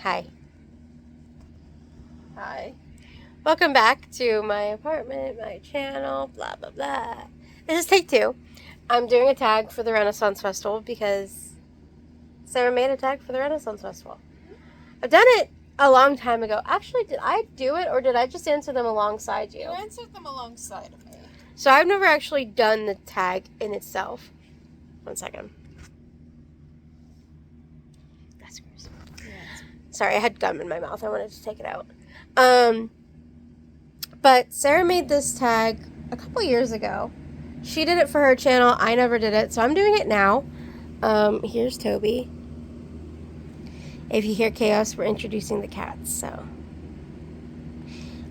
Hi. Hi. Welcome back to my apartment, my channel, blah, blah, blah. This is take 2. I'm doing a tag for the Renaissance Festival because Sarah made a tag for the Renaissance Festival. I've done it a long time ago. Actually, did I do it or did I just answer them alongside you? You answered them alongside of me. So I've never actually done the tag in itself. One second. That's gross. Yes. Sorry, I had gum in my mouth. I wanted to take it out. But Sarah made this tag a couple years ago. She did it for her channel. I never did it, so I'm doing it now. Here's Toby. If you hear chaos, we're introducing the cats, so.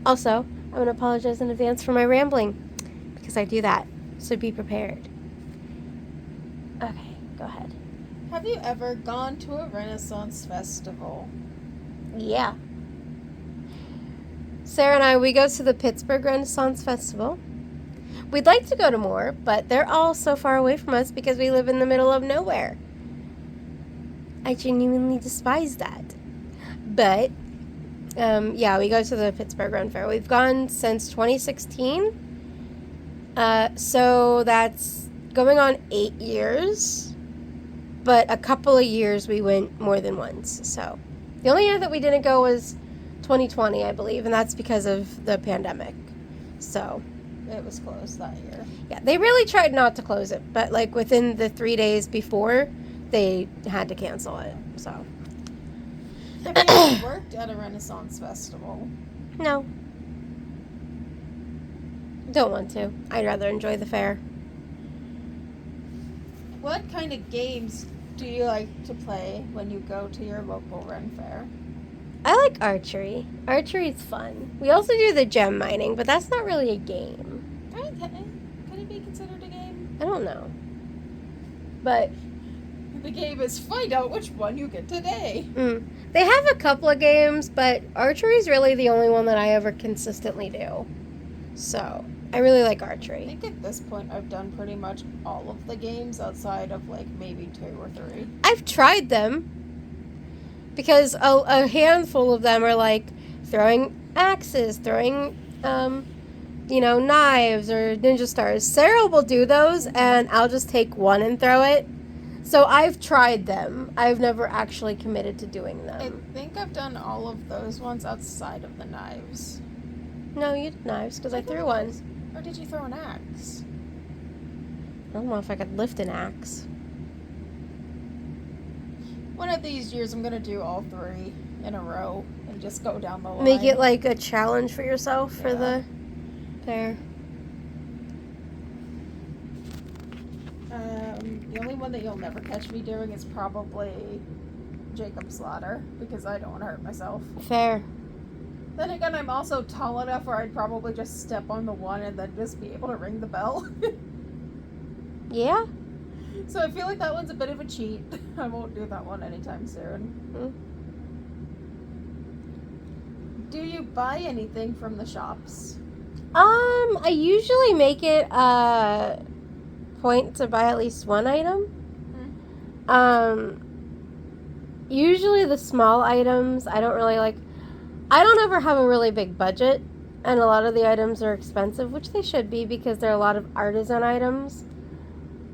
Also, I want to apologize in advance for my rambling, because I do that, so be prepared. Okay, go ahead. Have you ever gone to a Renaissance festival? Yeah. Sarah and I, we go to the Pittsburgh Renaissance Festival. We'd like to go to more, but they're all so far away from us because we live in the middle of nowhere. I genuinely despise that. But, yeah, we go to the Pittsburgh Ren Fair. We've gone since 2016. So that's going on 8 years. But a couple of years we went more than once. So the only year that we didn't go was 2020, I believe, and that's because of the pandemic. So It was closed that year. yeah, they really tried not to close it, but like within the 3 days before, they had to cancel it. So Have you ever worked at a Renaissance festival? no, don't want to. I'd rather enjoy the fair. What kind of games do you like to play when you go to your local Ren Fair? I like archery. Archery's fun. We also do the gem mining, but that's not really a game. Could it be considered a game? I don't know. But The game is find out which one you get today. they have a couple of games, but archery is really the only one that I ever consistently do. So I really like I archery. think at this point I've done pretty much all of the games outside of like maybe 2 or 3. I've tried them because a handful of them are like throwing axes, throwing, knives or ninja stars. Sarah will do those, and I'll just take one and throw it. So I've tried them. I've never actually committed to doing I them. think I've done all of those ones outside of the knives. No, you did knives because I threw one. Or did you throw an axe? I don't know if I could lift an axe. One of these years I'm going to do all 3 in a row and just go down the line. Make it like a challenge for yourself for the fair. The only one that you'll never catch me doing is probably Jacob's Ladder because I don't want to hurt myself. Fair. Then again, I'm also tall enough where I'd probably just step on the one and then just be able to ring the bell. Yeah? So I feel like that one's a bit of a cheat. I won't do that one anytime soon. Do you buy anything from the shops? I usually make it a point to buy at least one item. Usually the small items, I don't really like. I don't ever have a really big budget, and a lot of the items are expensive, which they should be because they're a lot of artisan items.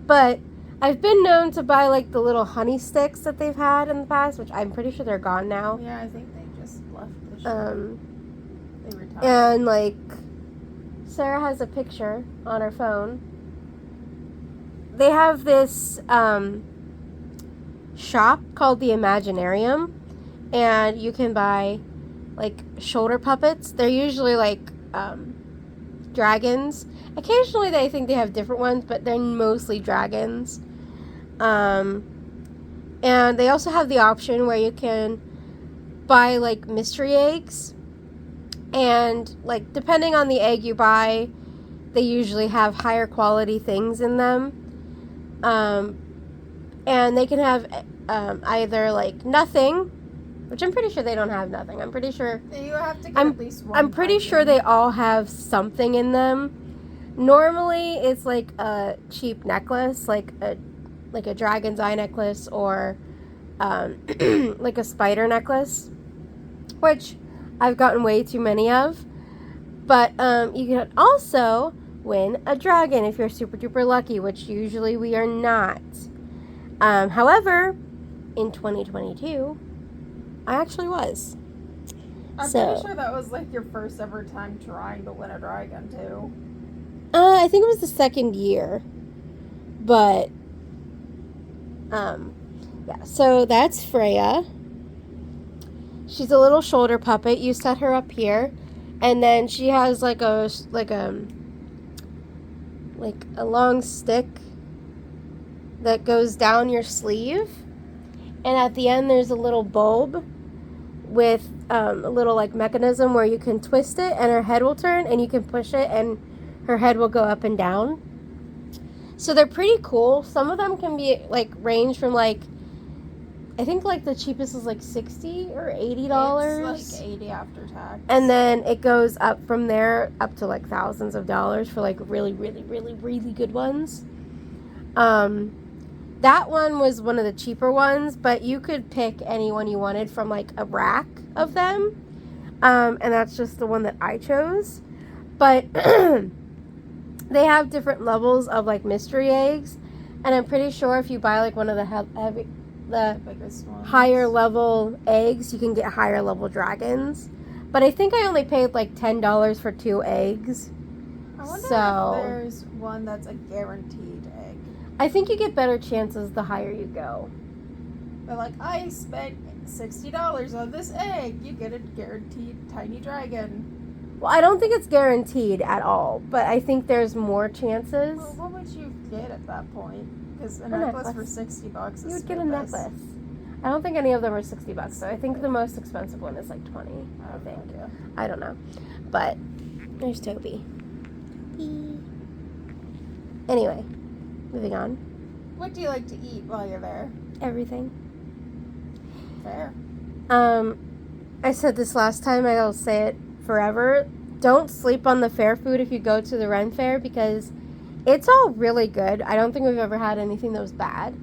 But I've been known to buy like the little honey sticks that they've had in the past, which I'm pretty sure they're gone now. Yeah, I think they just left the shop. They retired. And like Sarah has a picture on her phone. They have this shop called the Imaginarium, and you can buy like shoulder puppets. They're usually like dragons. Occasionally I think they have different ones, but they're mostly dragons. And they also have the option where you can buy like mystery eggs, and like depending on the egg you buy, they usually have higher quality things in them. And they can have either like nothing, which I'm pretty sure they don't have nothing. I'm pretty sure You have to get at least one. I'm pretty sure they all have something in them. Normally it's like a cheap necklace, like a dragon's eye necklace, or like a spider necklace. which I've gotten way too many of. But you can also win a dragon if you're super duper lucky, which usually we are not. However, in 2022, I actually was. I'm pretty sure that was like your first ever time trying to win a dragon too. I think it was the second year. But, yeah, so that's Freya. She's a little shoulder puppet. You set her up here. And then she has like a long stick that goes down your sleeve. And at the end there's a little bulb with a little like mechanism where you can twist it and her head will turn and you can push it and her head will go up and down. So they're pretty cool. Some of them can be like range from like, I think like the cheapest is like $60 or $80. It's like $80 after tax. And then it goes up from there up to like thousands of dollars for like really, really, really, really good ones. That one was one of the cheaper ones, but you could pick any one you wanted from like a rack of them. And that's just the one that I chose. But they have different levels of like mystery eggs. And I'm pretty sure if you buy like one of the biggest ones, higher level eggs, you can get higher level dragons. But I think I only paid like $10 for 2 eggs. I wonder if there's one that's a guaranteed egg. I think you get better chances the higher you go. But like, I spent $60 on this egg, you get a guaranteed tiny dragon. Well, I don't think it's guaranteed at all, but I think there's more chances. Well, what would you get at that point? Because a necklace for $60 is you would get a necklace. I don't think any of them are $60, so I think the most expensive one is like $20. I think. Yeah. I don't know, but there's Toby. Anyway, moving on. What do you like to eat while you're there? Everything. Fair. I said this last time. I'll say it forever. Don't sleep on the fair food if you go to the Ren Fair because it's all really good. I don't think we've ever had anything that was bad.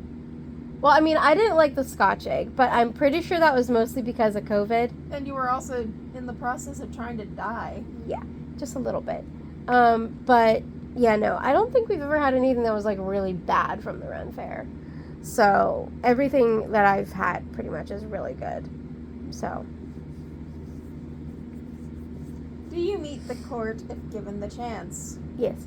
Well, I mean, I didn't like the Scotch egg, but I'm pretty sure that was mostly because of COVID. And you were also in the process of trying to die. Yeah, just a little bit. But yeah, no, I don't think we've ever had anything that was like really bad from the Ren Fair. So everything that I've had pretty much is really good. So. Do you meet the court if given the chance? Yes.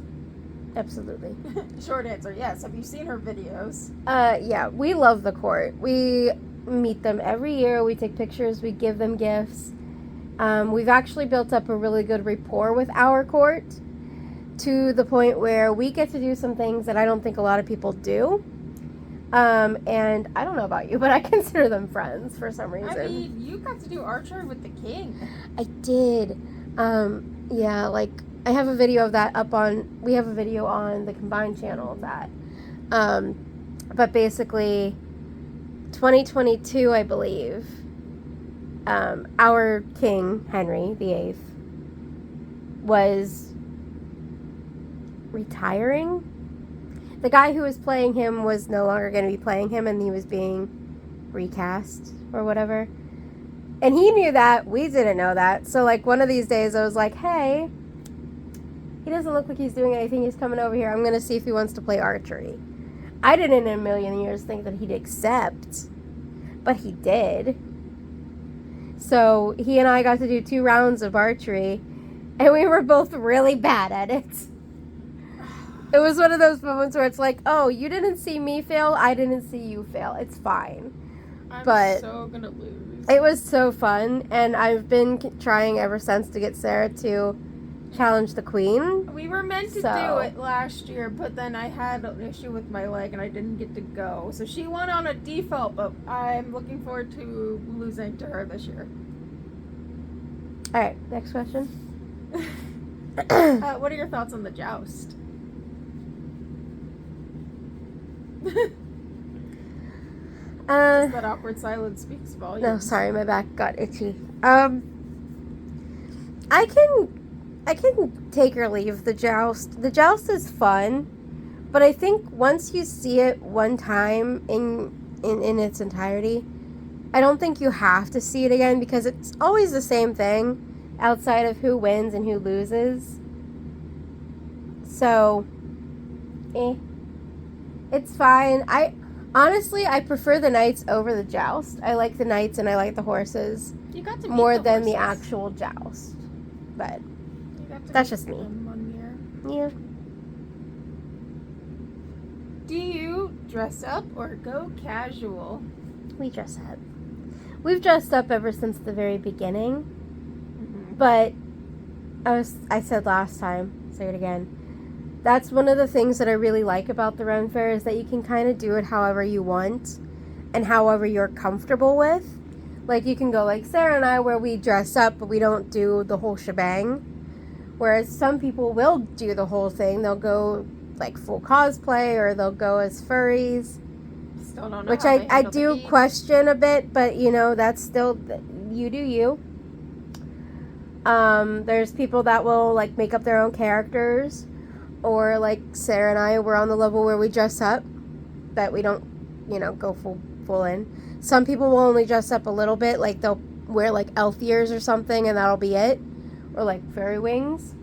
Absolutely. Short answer, yes. Have you seen her videos? Yeah, we love the court. We meet them every year. We take pictures. We give them gifts. We've actually built up a really good rapport with our court to the point where we get to do some things that I don't think a lot of people do. And I don't know about you, but I consider them friends for some reason. I mean, you got to do archery with the king. I did. Yeah, like I have a video of that we have a video on the combined channel of that. But basically 2022, I believe, our king, Henry VIII, was retiring. The guy who was playing him was no longer going to be playing him, and he was being recast or whatever. And he knew that. We didn't know that. So, like, one of these days, I was like, hey, he doesn't look like he's doing anything. He's coming over here. I'm going to see if he wants to play archery. I didn't in a million years think that he'd accept, but he did. So, he and I got to do 2 rounds of archery, and we were both really bad at it. It was one of those moments where it's like, oh, you didn't see me fail. I didn't see you fail. It's fine. I'm but so going to lose. It was so fun, and I've been trying ever since to get Sarah to challenge the queen. We were meant to do it last year, but then I had an issue with my leg, and I didn't get to go. So she won on a default, but I'm looking forward to losing to her this year. All right, next question. What are your thoughts on the joust? That awkward silence speaks volumes. No, sorry, my back got itchy. I can take or leave the joust. The joust is fun, but I think once you see it one time in its entirety, I don't think you have to see it again because it's always the same thing outside of who wins and who loses. So, it's fine. Honestly, I prefer the knights over the joust. I like the knights and I like the horses You got to meet more the than the horses. actual joust. But You got to that's meet just me. them 1 year. Yeah. Do you dress up or go casual? We dress up. We've dressed up ever since the very beginning. Mm-hmm. But I said last time, say it again. That's one of the things that I really like about the Ren Fair is that you can kind of do it however you want and however you're comfortable with. Like you can go like Sarah and I where we dress up but we don't do the whole shebang. Whereas some people will do the whole thing. They'll go like full cosplay or they'll go as furries. Still don't know Which how they I handle the do heat. question a bit, but you know, that's still, you do you. There's people that will like make up their own characters, or like Sarah and I, we're on the level where we dress up, but we don't, you know, go full in. Some people will only dress up a little bit, like they'll wear like elf ears or something and that'll be it, or like fairy wings.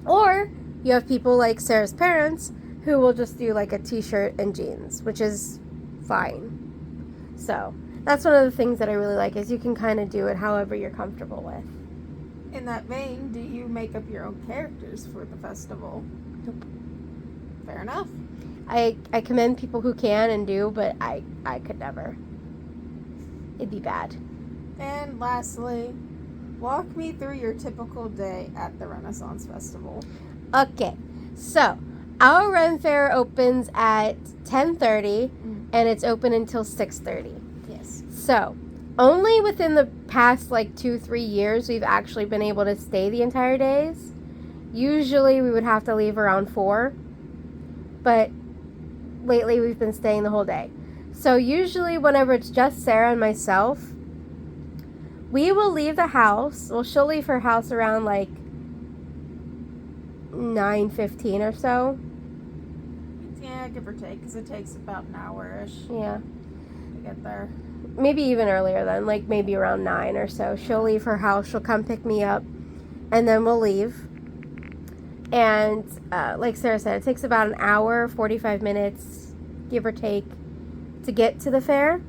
Or you have people like Sarah's parents who will just do like a t-shirt and jeans, which is fine. So that's one of the things that I really like is you can kind of do it however you're comfortable with. In that vein, do you make up your own characters for the festival? Nope. Fair enough. I commend people who can and do, but I could never. It'd be bad. And lastly, walk me through your typical day at the Renaissance Festival. Okay, so our Ren Fair opens at 10:30 and it's open until 6:30. Yes. So only within the past like 2-3 years we've actually been able to stay the entire days. Usually we would have to leave around 4, but lately we've been staying the whole day. So usually whenever it's just Sarah and myself, we will leave the house. Well, she'll leave her house around like 9:15 or so. Yeah, give or take, because it takes about an hour-ish Yeah. to get there. Maybe even earlier then, like maybe around 9 or so. She'll leave her house, she'll come pick me up, and then we'll leave. And like Sarah said, it takes about an hour, 45 minutes, give or take, to get to the fair.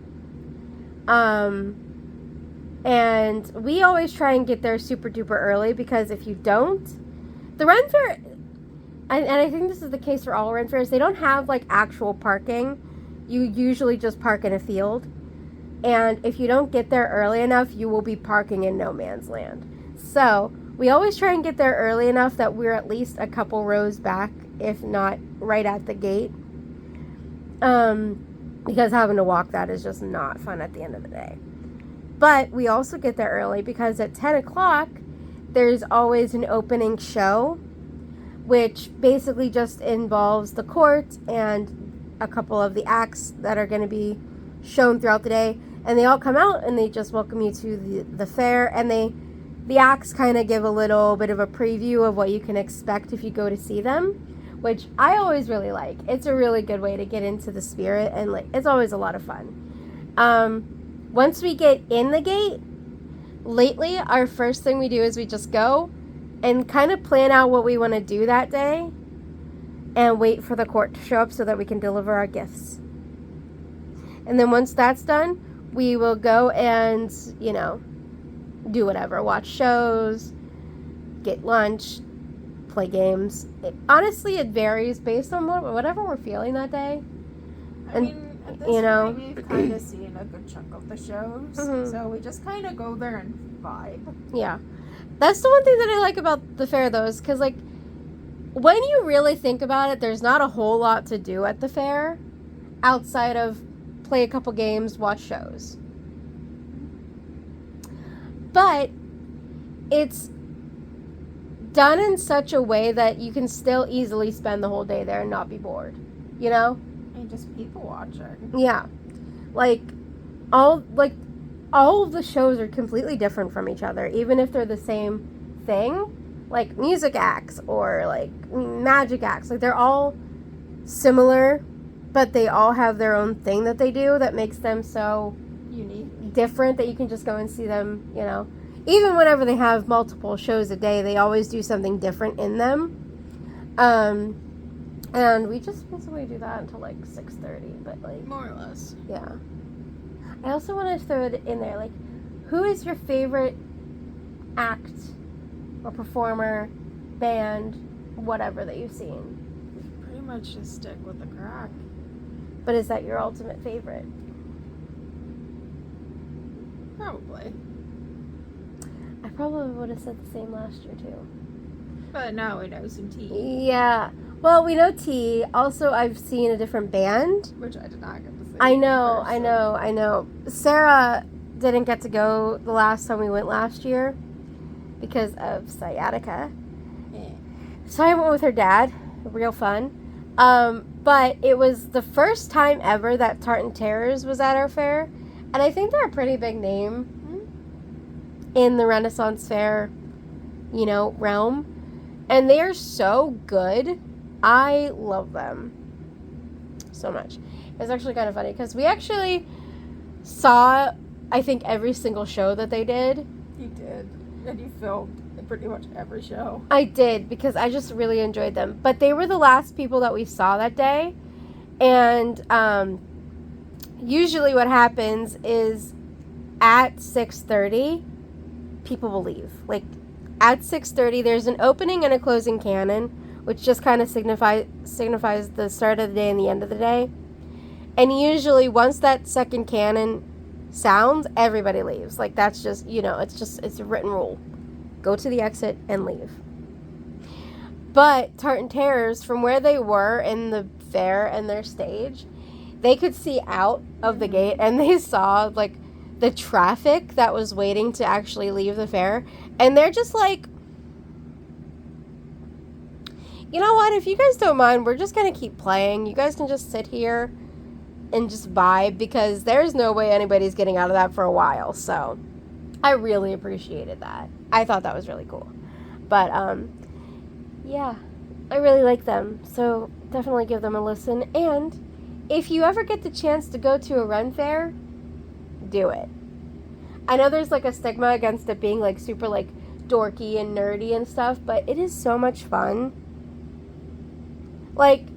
And we always try and get there super duper early because if you don't, the Ren Fair, and I think this is the case for all Ren Fairs, they don't have like actual parking. You usually just park in a field. And if you don't get there early enough, you will be parking in no man's land. So we always try and get there early enough that we're at least a couple rows back, if not right at the gate. Because having to walk that is just not fun at the end of the day. But we also get there early because at 10 o'clock, there's always an opening show, which basically just involves the court and a couple of the acts that are going to be shown throughout the day. And they all come out and they just welcome you to the fair. And the acts kind of give a little bit of a preview of what you can expect if you go to see them, which I always really like. It's a really good way to get into the spirit, and like it's always a lot of fun. Once we get in the gate, lately our first thing we do is we just go and kind of plan out what we want to do that day and wait for the court to show up so that we can deliver our gifts. And then once that's done, we will go and, you know, do whatever. Watch shows, get lunch, play games. Honestly, it varies based on whatever we're feeling that day. I mean, at this point, we've kind of seen a good chunk of the shows, so we just kind of go there and vibe. Yeah. That's the one thing that I like about the fair, though, is because, like, when you really think about it, there's not a whole lot to do at the fair outside of play a couple games, watch shows. But it's done in such a way that you can still easily spend the whole day there and not be bored, you know? And just people watching. Yeah. Like all of the shows are completely different from each other, even if they're the same thing. Like music acts or like magic acts. Like they're all similar, but they all have their own thing that they do that makes them so Unique. different that you can just go and see them, you know. Even whenever they have multiple shows a day, they always do something different in them. And we just basically do that until like 6:30, but like More or less. yeah. I also want to throw it in there, like, who is your favorite act or performer, band, whatever that you've seen? Pretty much just stick with the crack. But is that your ultimate favorite? Probably. I probably would have said the same last year too. But now we know some tea. Yeah. Well, we know T. Also, I've seen a different band. Which I did not get to see. I know. Sarah didn't get to go the last time we went last year because of sciatica. Yeah. So I went with her dad. Real fun. But it was the first time ever that Tartan Terrors was at our fair. And I think they're a pretty big name in the Renaissance Fair, you know, realm. And they are so good. I love them so much. It was actually kind of funny because we actually saw, I think, every single show that they did. You did. And you filmed pretty much every show. I did, because I just really enjoyed them. But they were the last people that we saw that day. And usually what happens is at 6:30, people will leave. Like, at 6:30, there's an opening and a closing cannon, which just kind of signifies the start of the day and the end of the day. And usually, once that second cannon sounds, everybody leaves. Like, that's just, you know, it's a written rule. Go to the exit and leave. But Tartan Terrors, from where they were in the fair and their stage, they could see out of the gate, and they saw, like, the traffic that was waiting to actually leave the fair. And they're just like, you know what, if you guys don't mind, we're just going to keep playing. You guys can just sit here and just vibe, because there's no way anybody's getting out of that for a while. So I really appreciated that. I thought that was really cool. But, yeah, I really like them. So definitely give them a listen. And if you ever get the chance to go to a Ren Fair, do it. I know there's like a stigma against it being like super like dorky and nerdy and stuff, but it is so much fun. Like,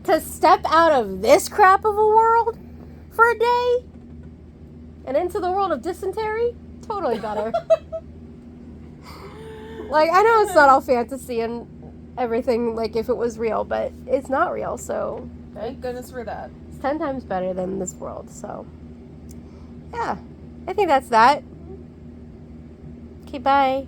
to step out of this crap of a world for a day and into the world of dysentery, totally better. Like, I know it's not all fantasy and everything, like, if it was real, but it's not real, so Thank goodness for that. it's 10 times better than this world. So yeah, I think that's that. Okay, bye.